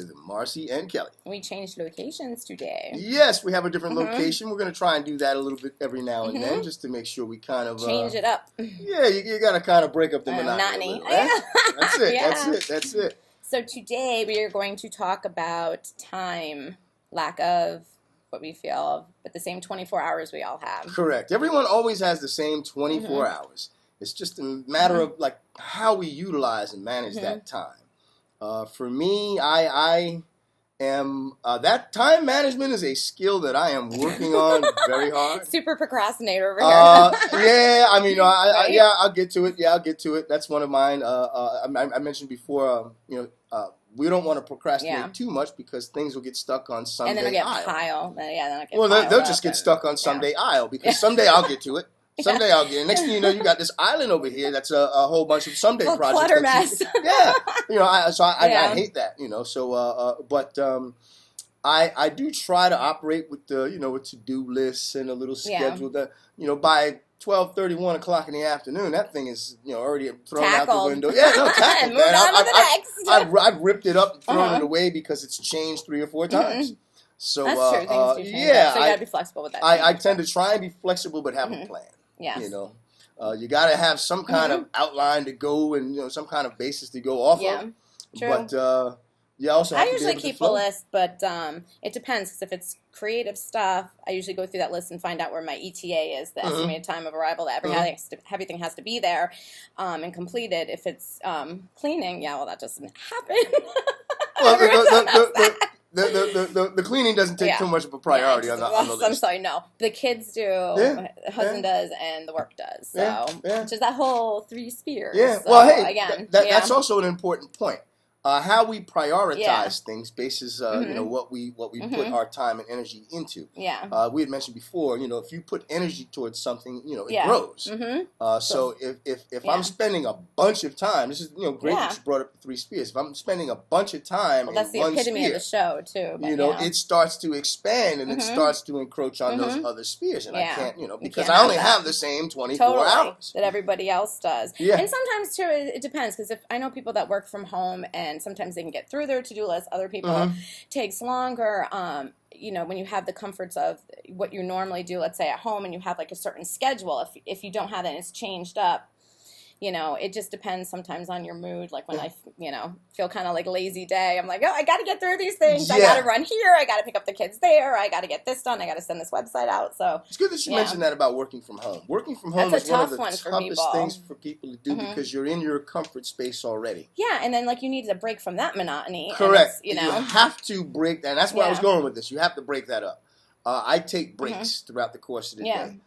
with Marcy and Kelly. We changed locations today. Yes, we have a different location. We're going to try and do that a little bit every now and then, just to make sure we kind of change it up. Yeah, you got to kind of break up the monotony. Little, right? That's it. Yeah. That's it. So today we are going to talk about time, lack of what we feel, but the same 24 hours we all have. Correct. Everyone always has the same 24 hours. It's just a matter of like how we utilize and manage that time. For me, I am that time management is a skill that I am working on very hard. Super procrastinator over here. Yeah, I mean, I'll get to it. Yeah, I'll get to it. That's one of mine. I mentioned before, we don't want to procrastinate too much because things will get stuck on Sunday and then it'll get aisle. Then it'll get well, they'll just get stuck on Sunday aisle because someday I'll get to it. Someday I'll get it. Next thing you know, you got this island over here that's a whole bunch of Sunday projects. Clutter mess. I hate that. But I do try to operate with the a to-do lists and a little schedule that by 12:30, 1 o'clock in the afternoon, that thing is already thrown out the window. Yeah, no, tackled. Move on to the next. I've ripped it up and thrown it away because it's changed 3 or 4 times. So that's true. Things do change. So you gotta be flexible with that. I tend to try and be flexible, but have a plan. Yeah. You gotta have some kind of outline to go and some kind of basis to go off of. True. But you also have I usually keep a list, but it depends. Because if it's creative stuff, I usually go through that list and find out where my ETA is, the estimated time of arrival, that everything has to be there and completed. If it's cleaning, that doesn't happen. The cleaning doesn't take too much of a priority on the list. I'm sorry, no. The kids do, the husband does, and the work does. So, which is that whole 3 spheres. Yeah. So, well, hey, again, that's also an important point. How we prioritize things bases, what we put our time and energy into. Yeah. We had mentioned before, if you put energy towards something, it grows. So if I'm spending a bunch of time, this is great that you brought up the 3 spheres. If I'm spending a bunch of time, that's the epitome of the show too. But it starts to expand and it starts to encroach on those other spheres, and I can't, because I only have the same 24 hours that everybody else does. Yeah. And sometimes too, it depends, because if I know people that work from home and sometimes they can get through their to-do list. Other people takes longer. When you have the comforts of what you normally do, let's say at home, and you have like a certain schedule. If you don't have that and it's changed up, it just depends sometimes on your mood. Like when I, feel kind of like a lazy day, I'm like, I got to get through these things. I got to run here. I got to pick up the kids there. I got to get this done. I got to send this website out. So it's good that you mentioned that about working from home. Working from home is one of the toughest things for people to do because you're in your comfort space already. Yeah, and then like you need to break from that monotony. Correct. You have to break that. And that's where I was going with this. You have to break that up. I take breaks throughout the course of the day.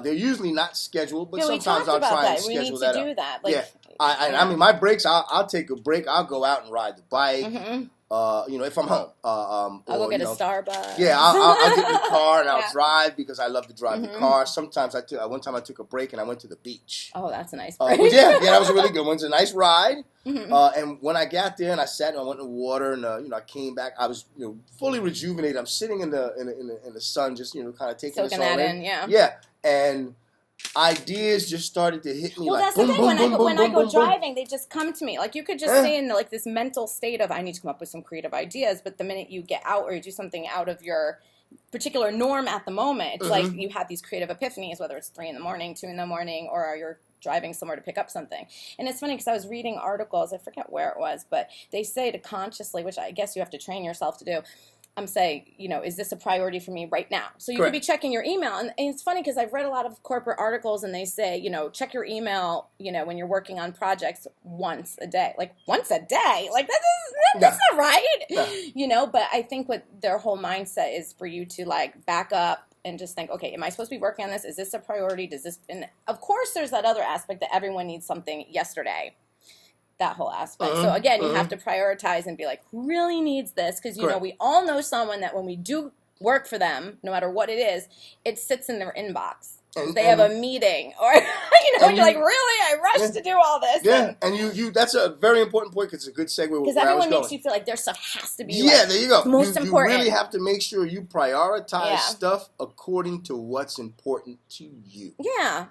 They're usually not scheduled, but sometimes I'll try and schedule that up. We need to do that. Like, I mean, my breaks, I'll take a break. I'll go out and ride the bike, if I'm home. I'll go get a Starbucks. Yeah, I'll get in the car and I'll drive because I love to drive the car. Sometimes one time I took a break and I went to the beach. Oh, that's a nice break. That was a really good one. It's a nice ride. And when I got there and I sat and I went in the water and I came back, I was fully rejuvenated. I'm sitting in the sun, just kind of taking soaking that in. Yeah, and ideas just started to hit me. Well, like, that's the thing. When I go driving, boom. they just come to me. Like you could just stay in like this mental state of I need to come up with some creative ideas, but the minute you get out or you do something out of your particular norm at the moment, it's like you have these creative epiphanies, whether it's 3 a.m, 2 a.m, or you're driving somewhere to pick up something. And it's funny because I was reading articles, I forget where it was, but they say to consciously, which I guess you have to train yourself to do, I'm saying, is this a priority for me right now? So you could be checking your email. And it's funny because I've read a lot of corporate articles and they say, check your email, when you're working on projects once a day. Like, once a day? Like, that's not right. Yeah. But I think what their whole mindset is for you to, like, back up and just think, okay, am I supposed to be working on this? Is this a priority? And of course there's that other aspect that everyone needs something yesterday. That whole aspect. So again, you have to prioritize and be like, who really needs this? Because, we all know someone that when we do work for them, no matter what it is, it sits in their inbox. They have a meeting or, you're like, really? I rushed to do all this. Yeah, and you that's a very important point because it's a good segue with because everyone makes you feel like their stuff has to be there you go. Most important. You really have to make sure you prioritize stuff according to what's important to you. Yeah.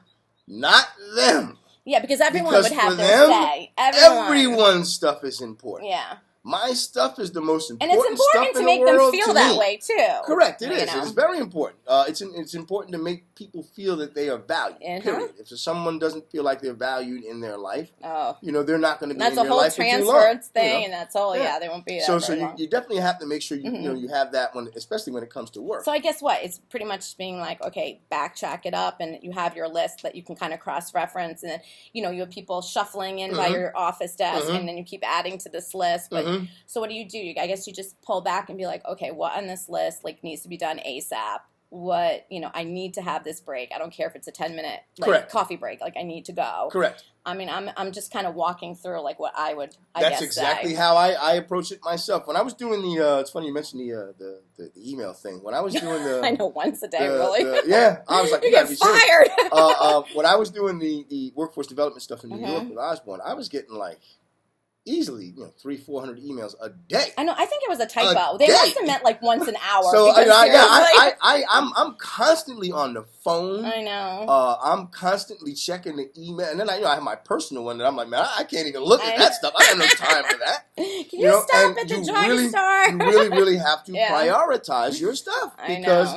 Not them. Yeah, because everyone would have their say. Everyone's stuff is important. Yeah. my stuff is the most and it's important important stuff to in make the world them feel to that me. way too. Correct, it is. know? It's very important. It's important to make people feel that they are valued. Period. If someone doesn't feel like they're valued in their life, they're not going to be in your life for too long. That's a whole transferred thing, and that's all. Yeah, they won't be. So you definitely have to make sure you have that especially when it comes to work. So I guess what it's pretty much being like, okay, backtrack it up, and you have your list that you can kind of cross-reference, and then you have people shuffling in by your office desk, and then you keep adding to this list. But so what do? I guess you just pull back and be like, okay, what on this list needs to be done ASAP? What I need to have this break. I don't care if it's a 10-minute coffee break. I need to go. Correct. I mean, I'm just kind of walking through what I would. That's exactly how I approach it myself. When I was doing it's funny you mentioned the email thing. When I was doing I know once a day, really. I was like, you gotta be fired. When I was doing the workforce development stuff in New York with Osborne, I was getting easily 300-400 emails a day. I know. I think it was a typo. They must have meant once an hour. So I'm constantly on the phone. I know. I'm constantly checking the email, and then I have my personal one that I'm like, man, I can't even look at that stuff. I have no time for that. Can you stop at the drugstore? You really have to prioritize your stuff because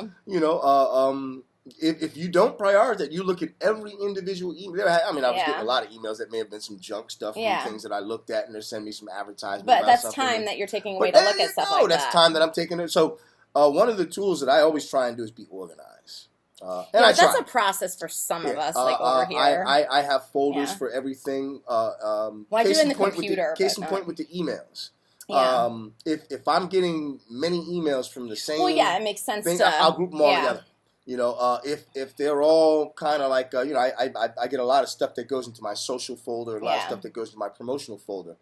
If you don't prioritize, you look at every individual email. I was getting a lot of emails that may have been some junk stuff from things that I looked at, and they're sending me some advertisements. But that's time that you're taking away to look at stuff like that. That's time that I'm taking it. So one of the tools that I always try and do is be organized. That's a process for some of us, over here. I have folders for everything. Well, I do in the computer. Case in point with the emails. Yeah. If I'm getting many emails from the same it makes sense thing, I'll group them all together. If they're all kind of I get a lot of stuff that goes into my social folder, a lot of stuff that goes into my promotional folder.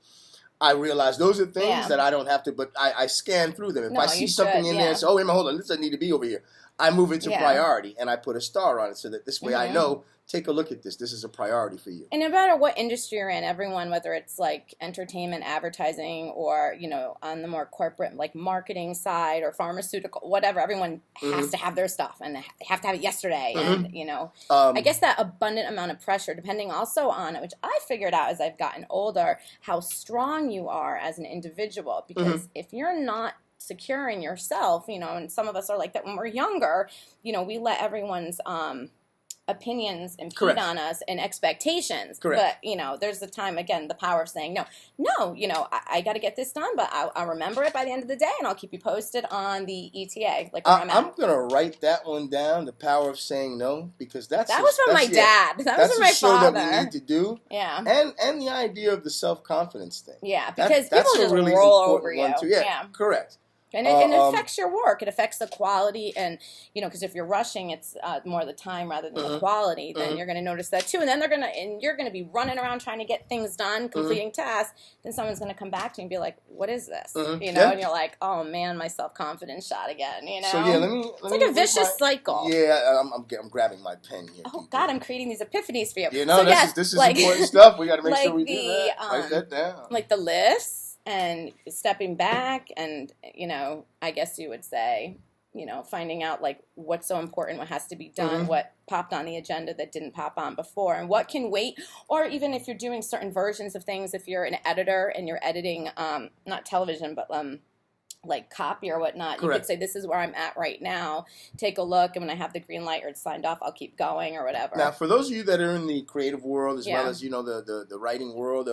I realize those are things that I don't have to, but I scan through them. If I see something in there and say, oh, wait a minute, hold on, this doesn't need to be over here, I move it to priority, and I put a star on it so that this way I know, take a look at this. This is a priority for you. And no matter what industry you're in, everyone, whether it's entertainment, advertising, or, on the more corporate, marketing side or pharmaceutical, whatever, everyone has to have their stuff, and they have to have it yesterday. And, I guess that abundant amount of pressure, depending also on, which I figured out as I've gotten older, how strong you are as an individual. Because if you're not secure in yourself, and some of us are like that when we're younger, we let everyone's opinions impede on us and expectations. Correct. But, there's the time, again, the power of saying, no, I got to get this done, but I'll remember it by the end of the day, and I'll keep you posted on the ETA. I'm going to write that one down, the power of saying no, because that was from my dad. That was from my father. That's a show that we need to do. Yeah. And the idea of the self-confidence thing. Yeah, because people just really roll over you. Yeah, correct. And it affects your work. It affects the quality, and because if you're rushing, it's more the time rather than the quality. Then you're going to notice that too, and then you're going to be running around trying to get things done, completing tasks. Then someone's going to come back to you and be like, "What is this?" And you're like, "Oh man, my self-confidence shot again." So it's like a vicious cycle. Yeah, I'm grabbing my pen here. Oh God, I'm creating these epiphanies for you. This is important stuff. We got to make sure we do that. Write that down. Like the lifts. And stepping back and, I guess you would say, finding out what's so important, what has to be done, what popped on the agenda that didn't pop on before, and what can wait. Or even if you're doing certain versions of things, if you're an editor and you're editing, not television, but copy or whatnot, you could say, this is where I'm at right now. Take a look, and when I have the green light or it's signed off, I'll keep going or whatever. Now, for those of you that are in the creative world as well as, the writing world,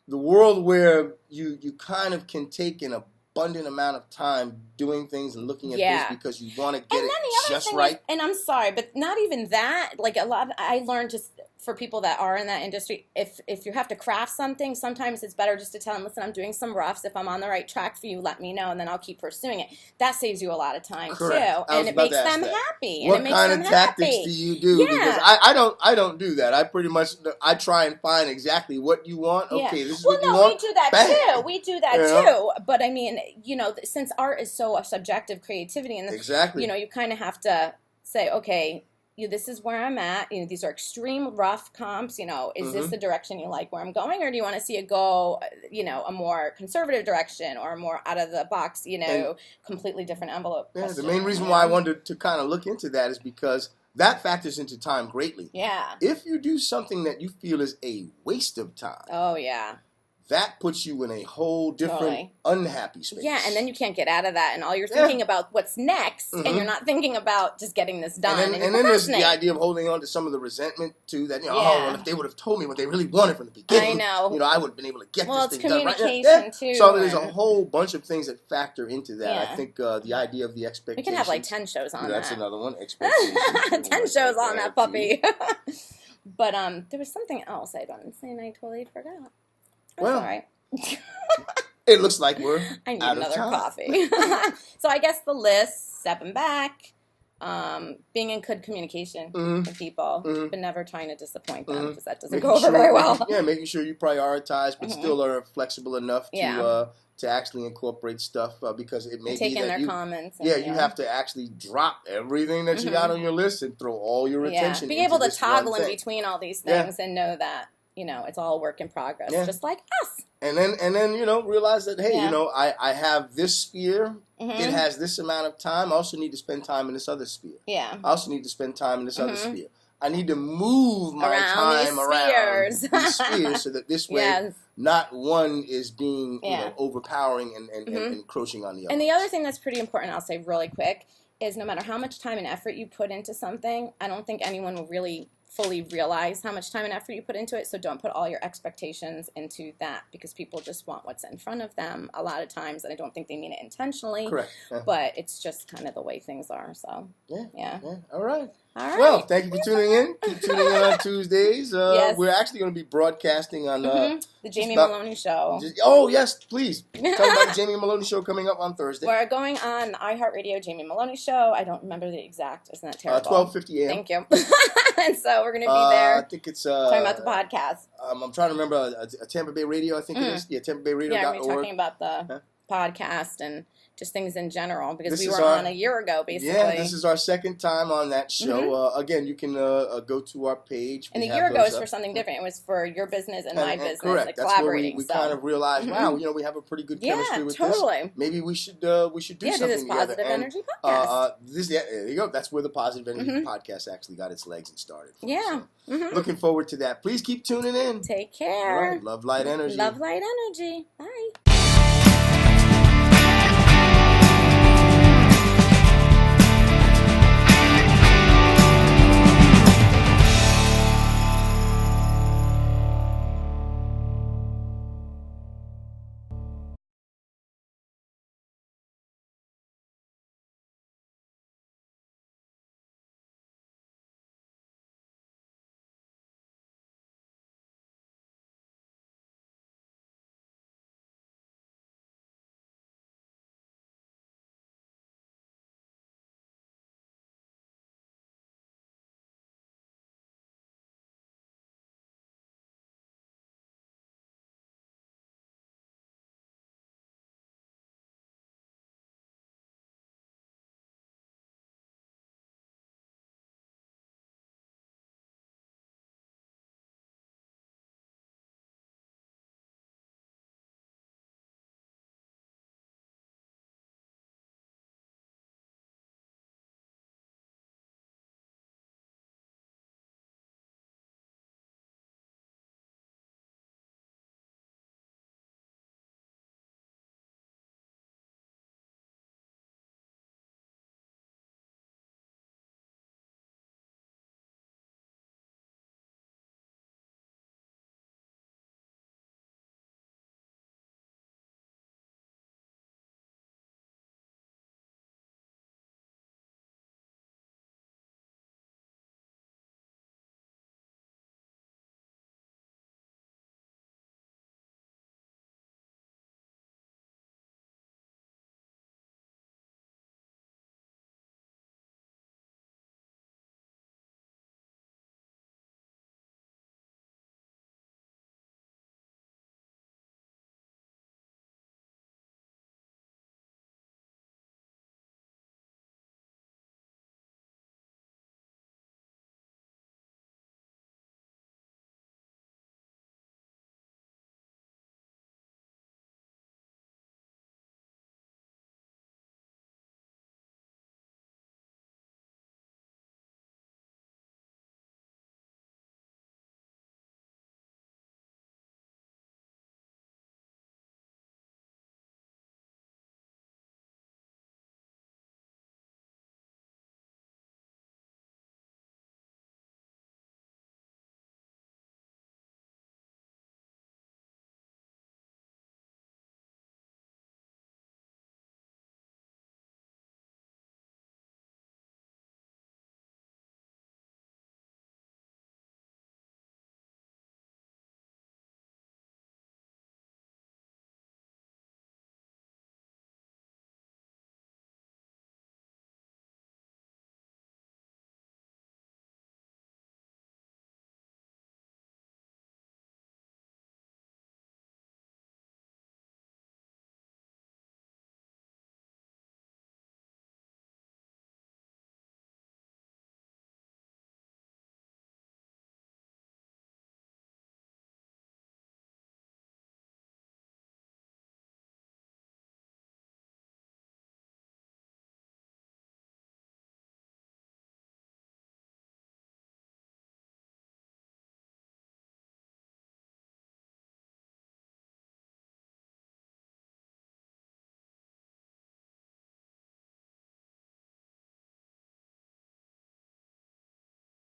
the world where you kind of can take an abundant amount of time doing things and looking at this because you want to get it just right. And I'm sorry, but not even that. I learned just for people that are in that industry, if you have to craft something, sometimes it's better just to tell them, listen, I'm doing some roughs. If I'm on the right track for you, let me know, and then I'll keep pursuing it. That saves you a lot of time too, and it makes them happy. What kind of tactics do you do? Yeah. Because I don't do that. I pretty much try and find exactly what you want. Okay, this is what you want. We do that too. We do that too. But I mean, since art is so a subjective creativity, and you kind of have to say, okay, this is where I'm at. These are extreme rough comps. Is this the direction you like where I'm going, or do you want to see it go, a more conservative direction or a more out of the box, completely different envelope? Yeah, the main reason why I wanted to kind of look into that is because that factors into time greatly. Yeah. If you do something that you feel is a waste of time. Oh yeah. that puts you in a whole different unhappy space. Yeah, and then you can't get out of that, and all you're thinking about what's next, and you're not thinking about just getting this done. And then there's the idea of holding on to some of the resentment too. That well, if they would have told me what they really wanted from the beginning, I would have been able to get this thing done right. Communication too. So there's a whole bunch of things that factor into that. I think the idea of the expectations. We could have like 10 shows on that. That's another one. Expectations. 10 shows on that puppy. But there was something else I wanted to say, and I totally forgot. Well, all right. It looks like we're I need out another of time. coffee. So I guess the list, stepping back, being in good communication with people, but never trying to disappoint them, because that doesn't go over very well. Yeah, making sure you prioritize, but still are flexible enough to actually incorporate stuff, because it may take be in that their comments. And, you have to actually drop everything that you got on your list and throw all your attention. Be able to toggle in between all these things and know that it's all a work in progress, just like us. And then realize that, hey, I have this sphere. It has this amount of time. I also need to spend time in this other sphere. Yeah. I also need to spend time in this other sphere. I need to move my time around these spheres so that this way not one is being overpowering and encroaching on the other. And the other thing that's pretty important, I'll say really quick, is no matter how much time and effort you put into something, I don't think anyone will really fully realize how much time and effort you put into it, so don't put all your expectations into that, because people just want what's in front of them a lot of times, and I don't think they mean it intentionally. Correct. But it's just kind of the way things are, so yeah. All right. Well, thank you for tuning in. Keep tuning in on Tuesdays. We're actually going to be broadcasting on the Jamie Maloney Show. Yes, please. Talk about the Jamie Maloney Show coming up on Thursday. We're going on the iHeartRadio Jamie Maloney Show. I don't remember the exact. Isn't that terrible? 12:50 a.m. Thank you. And so we're going to be there. I think it's talking about the podcast. I'm trying to remember a Tampa Bay Radio. I think it is. Yeah, TampaBayRadio.org. Yeah, we're talking about the podcast and just things in general, because we were on a year ago, basically. Yeah, this is our second time on that show. Again, you can go to our page. And the year ago was for something different. It was for your business and my business, correct. Like that's collaborating. Where we kind of realized, wow, we have a pretty good chemistry with this. Maybe we should do something together. This Positive Energy podcast. There you go. That's where the Positive Energy podcast actually got its legs and started from. Yeah. So, looking forward to that. Please keep tuning in. Take care. All right. Love, light, energy. Love, light, energy. Bye.